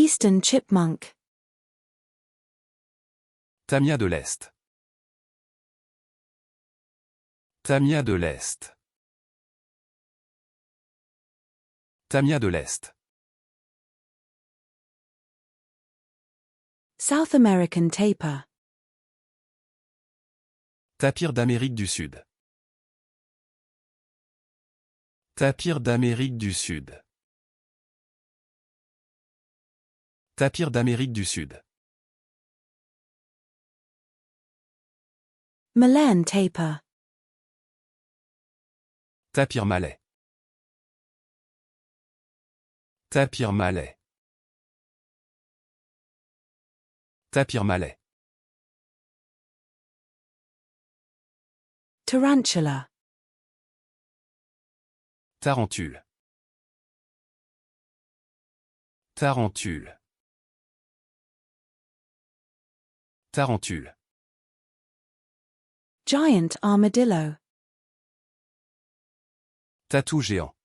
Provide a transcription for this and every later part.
Eastern chipmunk. Tamia de l'Est. Tamia de l'Est. Tamia de l'Est. South American tapir. Tapir d'Amérique du Sud. Tapir d'Amérique du Sud. Tapir d'Amérique du Sud. Malayan tapir. Tapir malais. Tapir malais. Tapir malais. Tarantula. Tarentule. Tarentule. Tarentule. Giant armadillo. Tatou géant.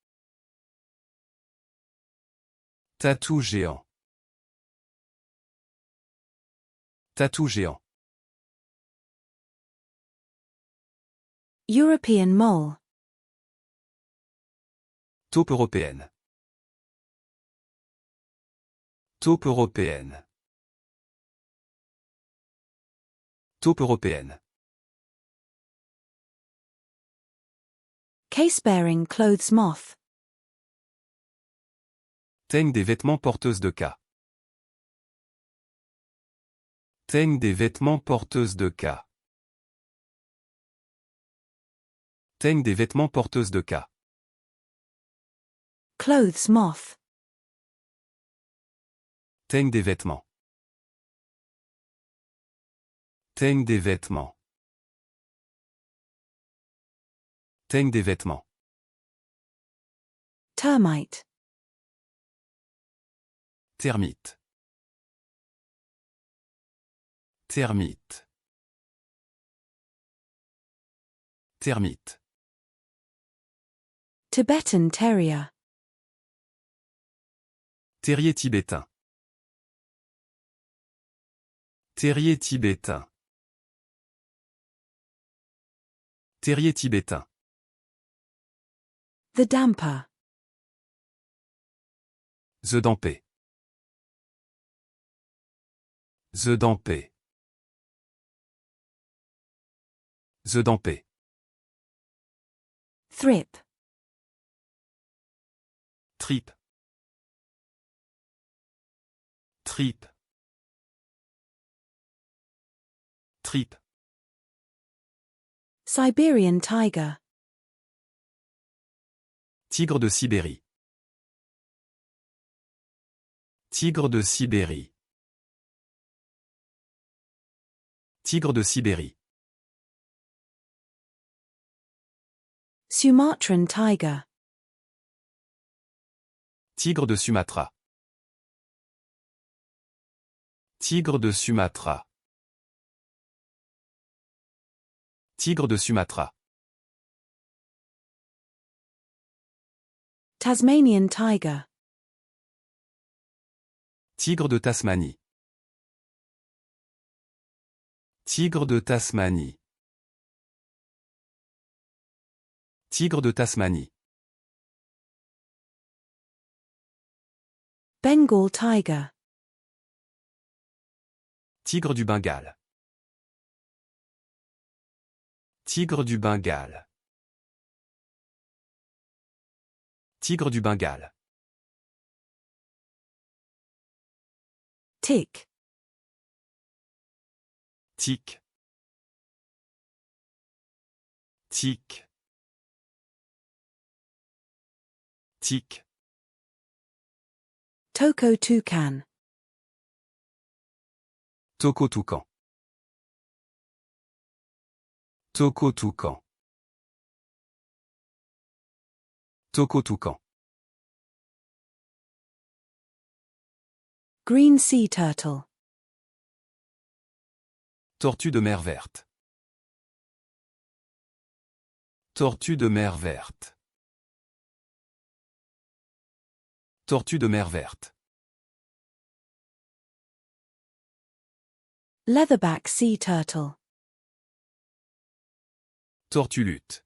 Tatou géant. Tatou géant. European mole. Taupe européenne. Taupe européenne. Taupe européenne. Case-bearing clothes moth. Teigne des vêtements porteuses de cas. Teigne des vêtements porteuses de cas. Teigne des vêtements porteuses de cas. Clothes moth. Teigne des vêtements. Teigne des vêtements. Teigne des vêtements. Termite. Termite. Termite. Termite. Tibetan terrier. Terrier tibétain. Terrier tibétain. Terrier tibétain. The damper. The dampé. The dampé. The dampé. Thrip. Trip. Trip. Trip. Siberian tiger. Tigre de Sibérie. Tigre de Sibérie. Tigre de Sibérie. Sumatran tiger. Tigre de Sumatra. Tigre de Sumatra. Tigre de Sumatra. Tasmanian tiger. Tigre de Tasmanie. Tigre de Tasmanie. Tigre de Tasmanie. Bengal tiger. Tigre du Bengale. Tigre du Bengale. Tigre du Bengale. Tick. Tic. Tic. Tic. Toko toucan. Toco toucan. Toco toucan. Toco toucan. Green sea turtle. Tortue de mer verte. Tortue de mer verte. Tortue de mer verte. Leatherback sea turtle. Tortulute.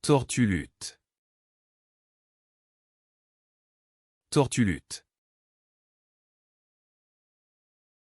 Tortulute. Tortulute.